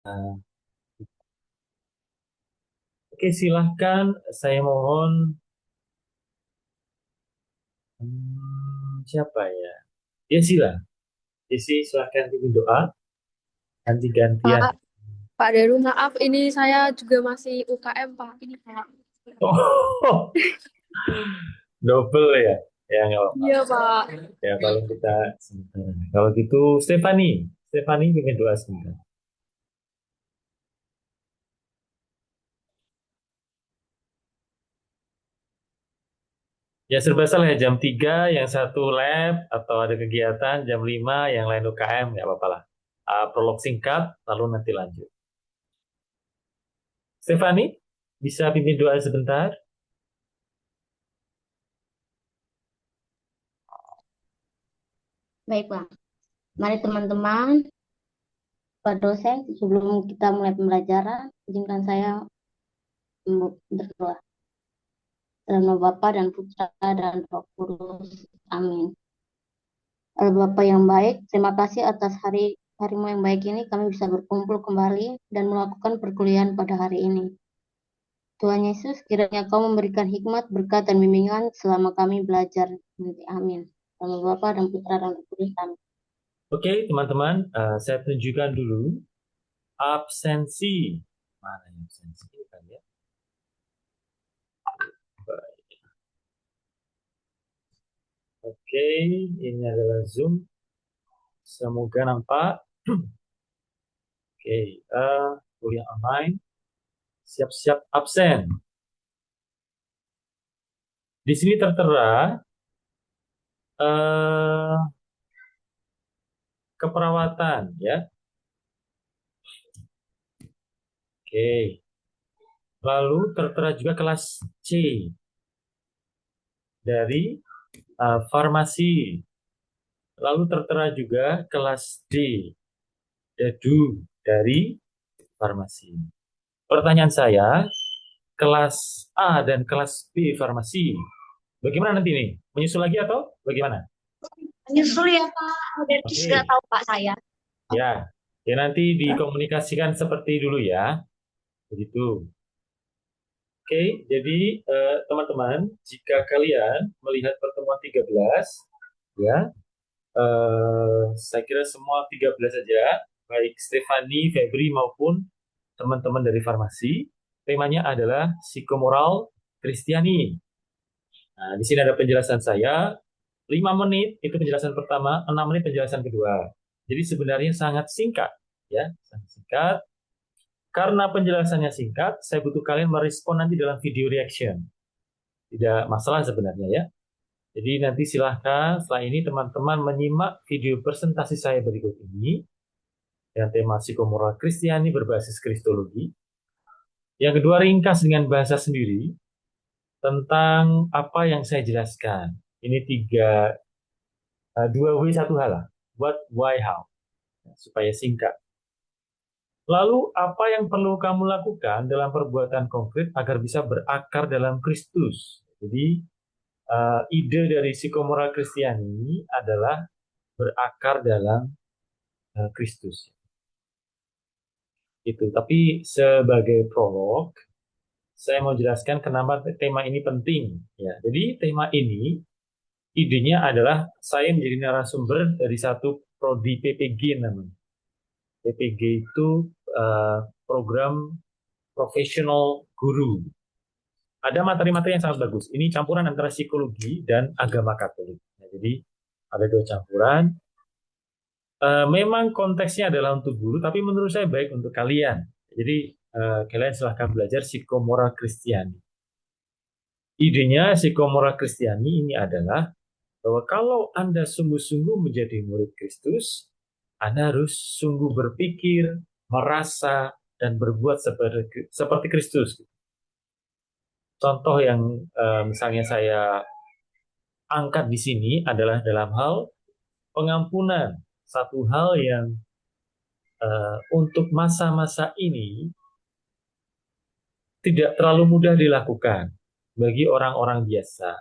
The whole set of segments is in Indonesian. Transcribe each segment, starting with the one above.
Nah, oke, silahkan. Saya mohon. Siapa ya? Desi lah. Desi, silahkan pimpin doa. Ganti-gantian. Pak, Pak Deru, maaf, ini saya juga masih UKM, Pak. Ini Pak. Oh, double ya. Ya, nggak apa-apa. Iya, Pak. Ya, paling kita sebentar. Kalau gitu, Stefani. Stefani pimpin doa sebentar. Ya, serba salah ya. Jam 3, yang satu lab, atau ada kegiatan. Jam 5, yang lain UKM. Nggak apa-apa lah. Prolog singkat, lalu nanti lanjut. Stefani, bisa pimpin doa sebentar? Baik, Pak. Mari teman-teman, Pak dosen, sebelum kita mulai pembelajaran, izinkan saya berdoa. Dalam nama Bapa dan Putra dan Roh Kudus. Amin. Allah Bapa yang baik, terima kasih atas harimu yang baik ini kami bisa berkumpul kembali dan melakukan perkuliahan pada hari ini. Tuhan Yesus, kiranya Kau memberikan hikmat, berkat, dan bimbingan selama kami belajar nanti. Amin. Dalam nama Bapa dan Putra dan Roh Kudus. Amin. Oke, teman-teman, saya tunjukkan dulu absensi. Mana yang absensi? Ini kan ya. Oke, ini adalah Zoom. Semoga nampak. Oke, kuliah online. Siap-siap absen. Di sini tertera eh, keperawatan, ya. Oke. Lalu tertera juga kelas C dari farmasi. Lalu tertera juga kelas D, Dadu dari farmasi. Pertanyaan saya, kelas A dan kelas B farmasi, bagaimana nanti nih? Menyusul lagi atau bagaimana? Nyusul ya Pak, udah sudah Oke, tahu Pak saya. ya. Ya nanti dikomunikasikan seperti dulu ya. Begitu. Oke, jadi teman-teman, jika kalian melihat pertemuan 13, ya, saya kira semua 13 saja, baik Stefani, Febri maupun teman-teman dari farmasi, temanya adalah psikomoral Kristiani. Nah, di sini ada penjelasan saya, 5 menit itu penjelasan pertama, 6 menit penjelasan kedua. Jadi sebenarnya sangat singkat, ya, sangat singkat. Karena penjelasannya singkat, saya butuh kalian merespon nanti dalam video reaction. Tidak masalah sebenarnya ya. Jadi nanti silahkan setelah ini teman-teman menyimak video presentasi saya berikut ini yang tema psikomoral Kristiani berbasis Kristologi. Yang kedua ringkas dengan bahasa sendiri tentang apa yang saya jelaskan. Ini dua W satu hal lah. What, why, how. Supaya singkat. Lalu apa yang perlu kamu lakukan dalam perbuatan konkret agar bisa berakar dalam Kristus. Jadi ide dari psikomoral Kristiani adalah berakar dalam Kristus. Itu. Tapi sebagai prolog, saya mau jelaskan kenapa tema ini penting. Ya, jadi tema ini idenya adalah saya menjadi narasumber dari satu prodi PPG namanya. PPG itu program profesional guru. Ada materi-materi yang sangat bagus. Ini campuran antara psikologi dan agama Katolik. Nah, jadi ada dua campuran. Memang konteksnya adalah untuk guru, tapi menurut saya baik untuk kalian. Jadi kalian silahkan belajar psikomoral Kristiani. Idenya psikomoral Kristiani ini adalah bahwa kalau Anda sungguh-sungguh menjadi murid Kristus, Anda harus sungguh berpikir, merasa, dan berbuat seperti Kristus. Contoh yang misalnya saya angkat di sini adalah dalam hal pengampunan. Satu hal yang untuk masa-masa ini tidak terlalu mudah dilakukan bagi orang-orang biasa.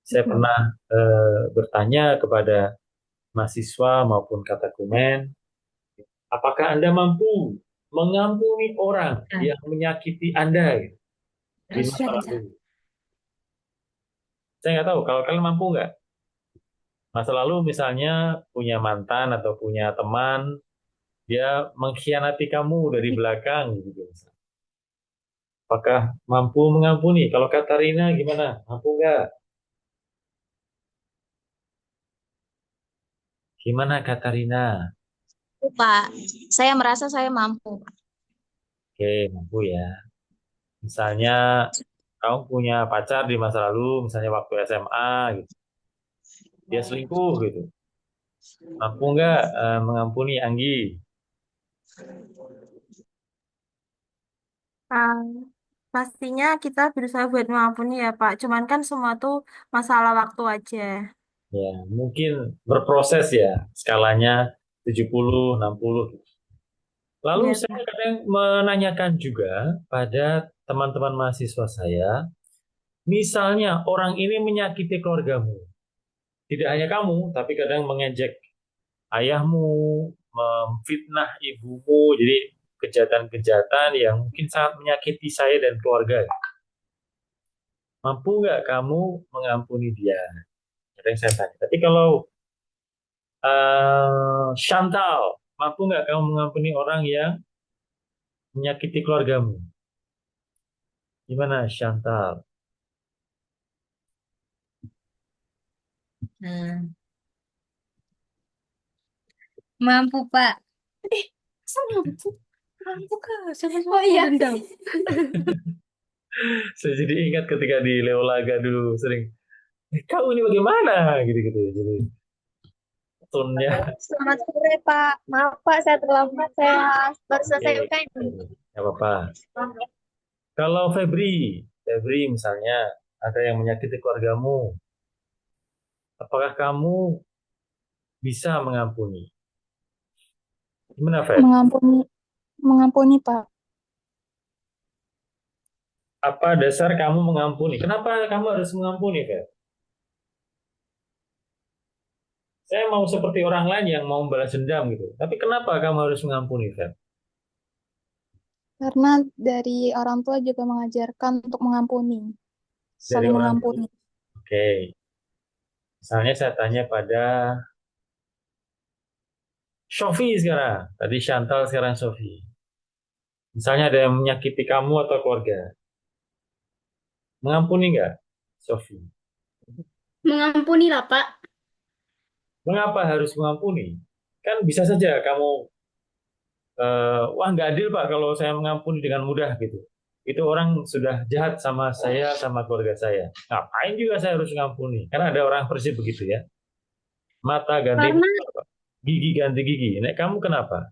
Saya pernah bertanya kepada mahasiswa maupun katakumen, apakah Anda mampu? mengampuni orang yang menyakiti Anda gitu, di masa lalu. Saya nggak tahu, kalau kalian mampu nggak? Masa lalu misalnya punya mantan atau punya teman, dia mengkhianati kamu dari belakang gitu. Apakah mampu mengampuni? Kalau Katarina gimana? Mampu nggak? Gimana Katarina? Pak, saya merasa saya mampu. Oke, mampu ya. Misalnya kamu punya pacar di masa lalu, misalnya waktu SMA gitu. Dia selingkuh gitu. Mampu nggak mengampuni Anggi? Ah, pastinya kita berusaha buat mengampuni ya Pak. Cuman kan semua tuh masalah waktu aja. Ya, mungkin berproses ya, skalanya 70, 60 gitu. Lalu Iya saya Pak. kadang menanyakan juga pada teman-teman mahasiswa saya, misalnya orang ini menyakiti keluargamu, tidak hanya kamu, tapi kadang mengejek ayahmu, memfitnah ibumu, jadi kejahatan-kejahatan yang mungkin sangat menyakiti saya dan keluarga. Mampu nggak kamu mengampuni dia? Ada yang saya tanya. Tapi kalau Chantal, mampu nggak kamu mengampuni orang yang menyakiti keluargamu? Gimana Chantal? Mampu, Pak. Mampu. Mampu kah? Siapa oh iya. Dendam. Saya jadi ingat ketika di Leolaga dulu sering, kau ini bagaimana? Gitu-gitu. Jadi tonnya. Selamat sore, Pak. Maaf, Pak, saya terlambat. Saya baru selesai Oke, UKM. nggak apa-apa. Kalau Febri misalnya ada yang menyakiti keluargamu, apakah kamu bisa mengampuni? Gimana, Feb? Mengampuni, mengampuni, Pak. Apa dasar kamu mengampuni? Kenapa kamu harus mengampuni, Feb? Saya mau seperti orang lain yang mau membalas dendam gitu. Tapi kenapa kamu harus mengampuni, Feb? Karena dari orang tua juga mengajarkan untuk mengampuni, Dari saling orang tua. mengampuni. Oke. Misalnya saya tanya pada Sofi sekarang. Tadi Chantal, sekarang Sofi. Misalnya ada yang menyakiti kamu atau keluarga. Mengampuni nggak, Sofi? Mengampuni lah, Pak. Mengapa harus mengampuni? Kan bisa saja kamu, wah nggak adil Pak kalau saya mengampuni dengan mudah gitu. Itu orang sudah jahat sama saya, sama keluarga saya. Ngapain juga saya harus mengampuni? Karena ada orang prinsip begitu ya. Mata ganti Karena mata, gigi ganti gigi. Nek kamu kenapa?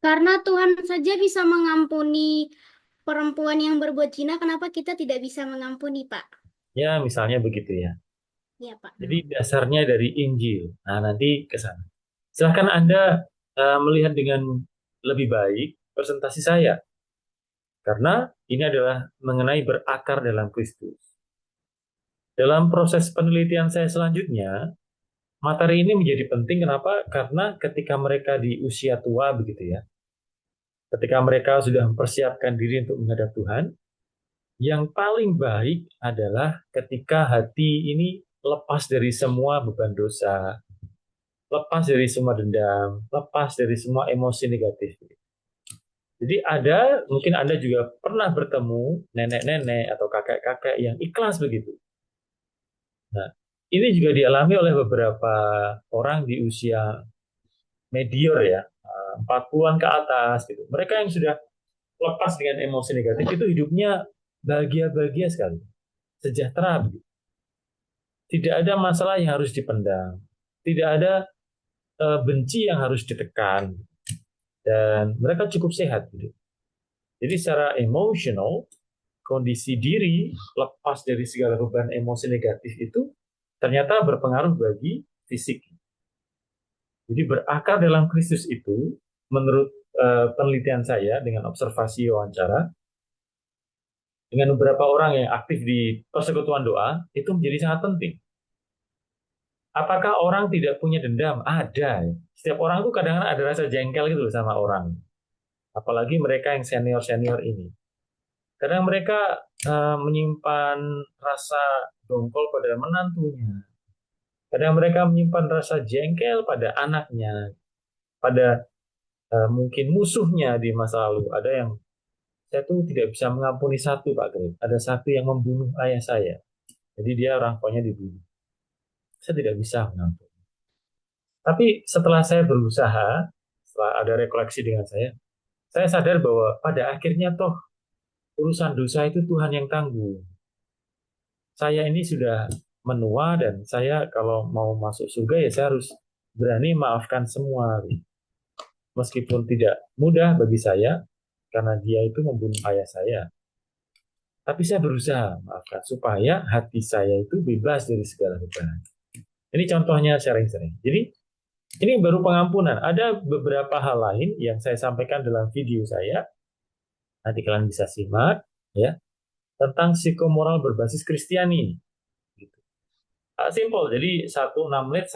karena Tuhan saja bisa mengampuni perempuan yang berbuat zina, kenapa kita tidak bisa mengampuni, Pak? Ya misalnya begitu ya. Iya, Pak. Jadi dasarnya dari Injil. Nah nanti ke sana. Silahkan Anda melihat dengan lebih baik presentasi saya. Karena ini adalah mengenai berakar dalam Kristus. Dalam proses penelitian saya selanjutnya, materi ini menjadi penting. Kenapa? Karena ketika mereka di usia tua begitu ya, ketika mereka sudah mempersiapkan diri untuk menghadap Tuhan, yang paling baik adalah ketika hati ini lepas dari semua beban dosa, lepas dari semua dendam, lepas dari semua emosi negatif. Jadi mungkin Anda juga pernah bertemu nenek-nenek atau kakek-kakek yang ikhlas begitu. Nah, ini juga dialami oleh beberapa orang di usia medior ya, 40-an ke atas gitu. Mereka yang sudah lepas dengan emosi negatif itu hidupnya bahagia-bahagia sekali, sejahtera begitu. Tidak ada masalah yang harus dipendam, tidak ada benci yang harus ditekan, dan mereka cukup sehat gitu. Jadi secara emosional, kondisi diri lepas dari segala beban emosi negatif itu ternyata berpengaruh bagi fisik. Jadi berakar dalam Kristus itu, menurut penelitian saya dengan observasi wawancara, dengan beberapa orang yang aktif di persekutuan doa, itu menjadi sangat penting. Apakah orang tidak punya dendam? Ada. Setiap orang itu kadang-kadang ada rasa jengkel gitu sama orang. Apalagi mereka yang senior-senior ini. Kadang mereka menyimpan rasa dongkol pada menantunya. Kadang mereka menyimpan rasa jengkel pada anaknya, pada mungkin musuhnya di masa lalu. Ada yang saya tuh tidak bisa mengampuni satu, Pak Greg. Ada satu yang membunuh ayah saya. Jadi dia orang tuanya dibunuh. Saya tidak bisa mengampuni. Tapi setelah saya berusaha, setelah ada rekoleksi dengan saya sadar bahwa pada akhirnya toh urusan dosa itu Tuhan yang tanggung. Saya ini sudah menua dan saya kalau mau masuk surga ya saya harus berani maafkan semua. Meskipun tidak mudah bagi saya karena dia itu membunuh ayah saya. Tapi saya berusaha maafkan supaya hati saya itu bebas dari segala beban. Ini contohnya sering-sering. Jadi ini baru pengampunan. Ada beberapa hal lain yang saya sampaikan dalam video saya. Nanti kalian bisa simak ya tentang psikomoral berbasis Kristiani. Gitu. Simple. Jadi 6 menit,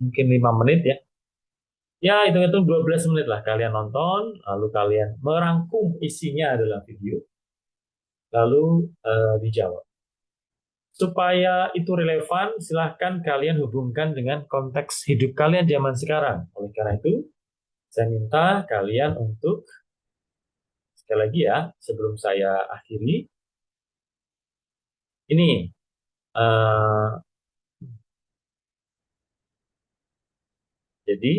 mungkin 5 menit ya. Ya, hitung-hitung 12 menit lah kalian nonton, lalu kalian merangkum isinya dalam video, lalu dijawab. Supaya itu relevan, silahkan kalian hubungkan dengan konteks hidup kalian zaman sekarang. Oleh karena itu, saya minta kalian untuk, sekali lagi ya, sebelum saya akhiri, ini, jadi,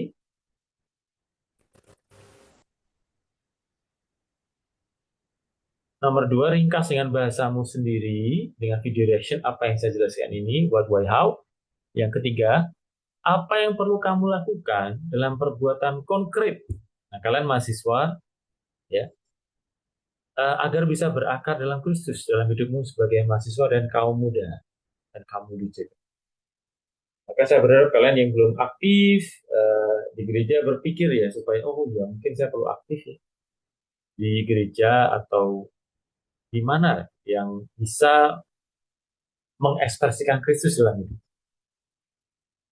nomor 2, ringkas dengan bahasamu sendiri, dengan video reaction, apa yang saya jelaskan ini, what, why, how. Yang ketiga, apa yang perlu kamu lakukan dalam perbuatan konkret. Nah, kalian mahasiswa, ya, agar bisa berakar dalam Kristus, dalam hidupmu sebagai mahasiswa dan kaum muda, dan kamu juga. Maka saya berharap kalian yang belum aktif di gereja berpikir ya, supaya, oh ya mungkin saya perlu aktif ya, di gereja atau di mana yang bisa mengekspresikan Kristus dalam hidup.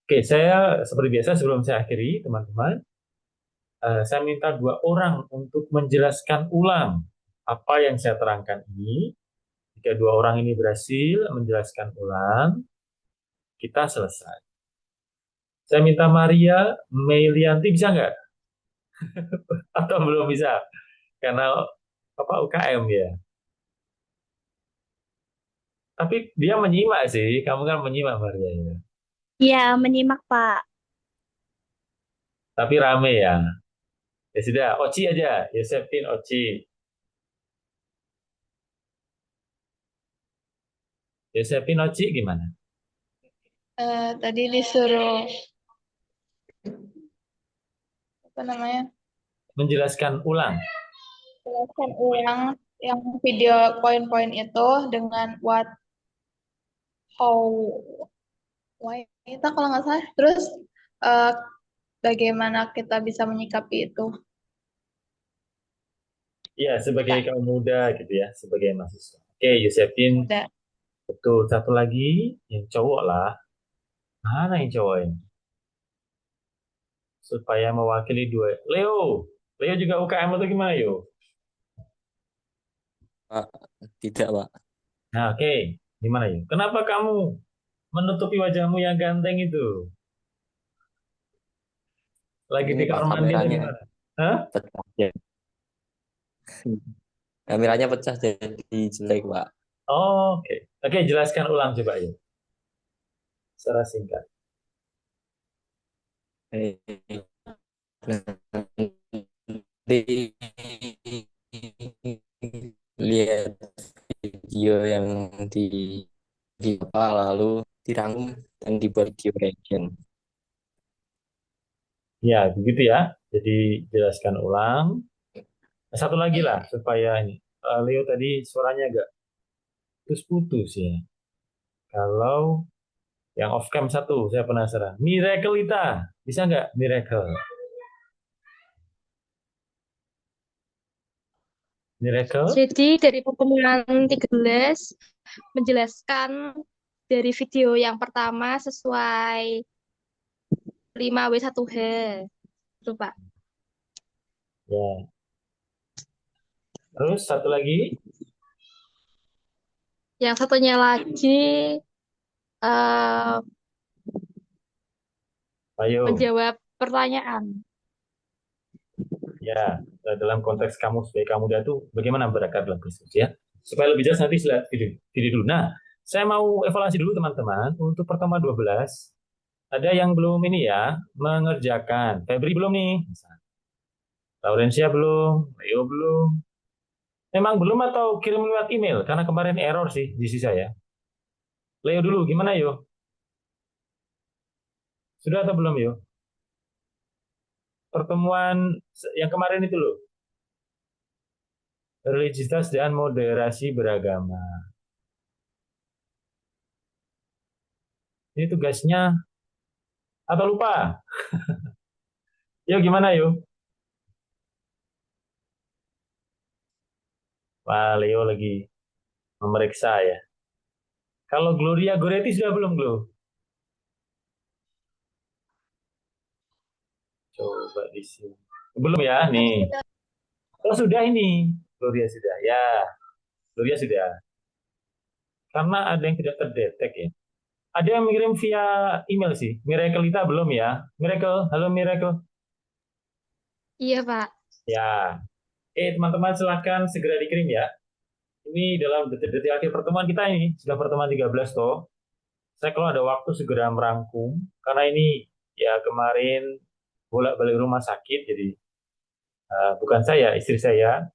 Oke, saya seperti biasa sebelum saya akhiri, teman-teman, saya minta 2 orang untuk menjelaskan ulang apa yang saya terangkan ini. Jika 2 orang ini berhasil menjelaskan ulang, kita selesai. Saya minta Maria Meilianti, bisa nggak? Atau belum bisa? Karena apa UKM ya. Tapi dia menyimak sih, kamu kan menyimak Maria ya. Iya, menyimak, Pak. Tapi rame ya. Ya sudah, Oci aja, Yosefin Oci. Yosefin Oci gimana? Tadi disuruh apa namanya? Menjelaskan ulang. Jelaskan ulang yang video poin-poin itu dengan what, how, why itu kalau nggak salah. Terus eh, bagaimana kita bisa menyikapi itu? Iya, sebagai kaum muda gitu ya, sebagai mahasiswa. Oke, Yosefin, Udah. betul. Satu lagi, yang cowok lah. Mana yang cowok ini? Supaya mewakili 2. Leo, Leo juga UKM atau gimana, yo? Pak, tidak, Pak. Nah, oke. Gimana, yo? Kenapa kamu menutupi wajahmu yang ganteng itu? Lagi Ini di Pak kamar mandi atau kameranya gimana? Hah? pecah. Kameranya pecah jadi jelek, Pak. Oh, oke. Oke, jelaskan ulang coba, yo. Secara singkat. Nanti lihat video yang di apa lalu dirangkum dan dibuat video reaction. Ya, begitu ya. Jadi, jelaskan ulang. Satu lagi lah, supaya ini. Leo tadi suaranya agak putus-putus ya. Kalau yang off cam satu, saya penasaran. Miracle bisa nggak Miracle? Miracle? Jadi dari pertemuan 13 menjelaskan dari video yang pertama sesuai 5W1H. Itu, Pak. Ya. Terus satu lagi, Yang satunya lagi eh, ayo. menjawab pertanyaan. Ya, dalam konteks kamu sebagai kamu dia tuh bagaimana berakar dalam Kristus ya. Supaya lebih jelas nanti lihat video dulu. Nah, saya mau evaluasi dulu teman-teman untuk pertemuan 12. Ada yang belum ini ya, mengerjakan. Febri belum nih. Laurencia belum, Leo belum. Memang belum atau kirim lewat email? Karena kemarin error sih di sisi saya. Leo dulu, gimana yo? Sudah atau belum yo? Pertemuan yang kemarin itu loh. Religiusitas dan moderasi beragama. Ini tugasnya atau lupa? Yo gimana yo? Wah, Leo lagi memeriksa ya. Kalau Gloria Goretti sudah belum, Glo? Coba di sini. Belum ya, nih. Oh, sudah ini. Gloria sudah. Ya, Gloria sudah. Karena ada yang tidak terdetek ya. Ada yang mengirim via email sih. Miracle Lita belum ya. Miracle, halo Miracle. Iya, Pak. Ya. Teman-teman silakan segera dikirim ya. Ini dalam detik-detik akhir pertemuan kita ini. Sudah pertemuan 13 toh. Saya kalau ada waktu segera merangkum. Karena ini ya kemarin bolak-balik rumah sakit. Jadi bukan saya, istri saya.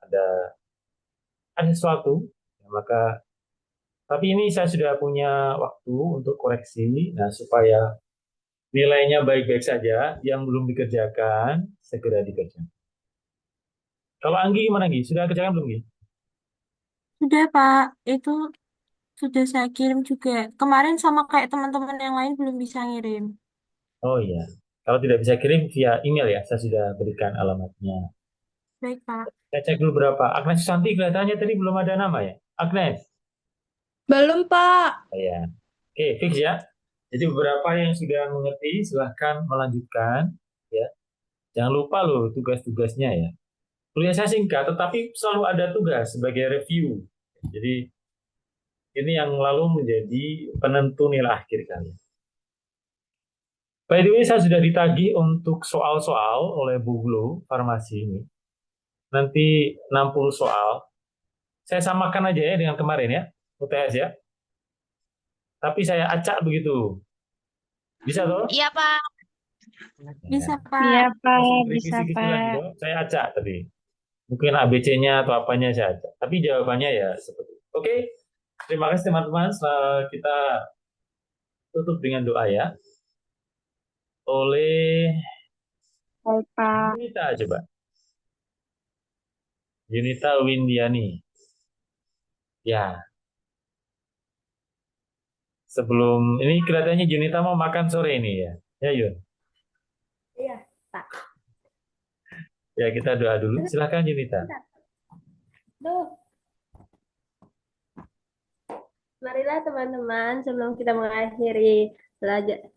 Ada sesuatu. Ya, maka tapi ini saya sudah punya waktu untuk koreksi. Nah, supaya nilainya baik-baik saja, yang belum dikerjakan segera dikerjakan. Kalau Anggi gimana Anggi? Sudah kerjakan belum Anggi? Sudah, Pak. Itu sudah saya kirim juga. Kemarin sama kayak teman-teman yang lain belum bisa ngirim. Oh iya. Kalau tidak bisa kirim via email ya, saya sudah berikan alamatnya. Baik, Pak. Saya cek dulu berapa. Agnes Susanti kelihatannya tadi belum ada nama ya. Agnes. Belum, Pak. Oh, ya. Oke, fix ya. Jadi beberapa yang sudah mengerti silahkan melanjutkan ya. Jangan lupa loh tugas-tugasnya ya. Kuliah saya singkat, tetapi selalu ada tugas sebagai review. Jadi ini yang lalu menjadi penentu nilai akhir kalian. By the way, saya sudah ditagih untuk soal-soal oleh Bu Glo, farmasi ini. Nanti 60 soal. Saya samakan aja ya dengan kemarin ya, UTS ya. Tapi saya acak begitu. Bisa toh? Iya, Pak. Bisa, Ya. Pak. Iya, Pak. Masih Bisa, kisi-kisi lagi Pak. toh. Saya acak tadi. Mungkin ABC-nya atau apanya saya acak. Tapi jawabannya ya seperti itu. Oke, terima kasih teman-teman. Setelah kita tutup dengan doa ya. Oleh Baik, Pak. Yunita coba. Yunita Windiani. Ya, sebelum ini kelihatannya Yunita mau makan sore ini ya. Ya Yun. Iya, Pak. Ya kita doa dulu. Silakan Yunita. Marilah teman-teman, sebelum kita mengakhiri belajar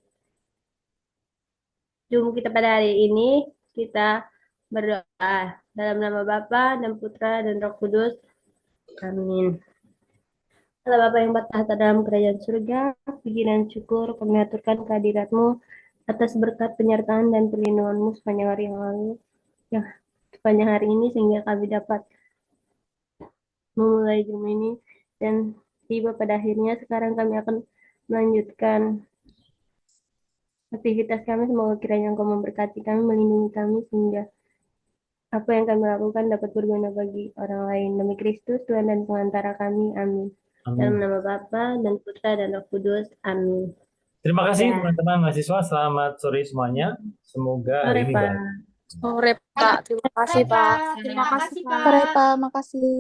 Zoom kita pada hari ini, kita berdoa dalam nama Bapa dan Putra dan Roh Kudus. Amin. Allah Bapa yang bertahta dalam kerajaan surga, puji dan syukur kami aturkan kehadirat-Mu atas berkat penyertaan dan perlindungan-Mu sepanjang hari yang lalu, ya, sepanjang hari ini sehingga kami dapat memulai Zoom ini dan tiba pada akhirnya sekarang kami akan melanjutkan aktivitas kami. Semoga kiranya Engkau memberkati kami, melindungi kami sehingga apa yang kami lakukan dapat berguna bagi orang lain. Demi Kristus, Tuhan dan pengantara kami. Amin. Dalam Amin. nama Bapa dan Putra dan Roh Kudus. Amin. Terima kasih Ya. teman-teman mahasiswa. Selamat sore semuanya. Semoga hari Sore, ini Pak. baik. Sore, Pak. Terima kasih, Pak. Terima kasih, Pak. Sore, Pak. Makasih.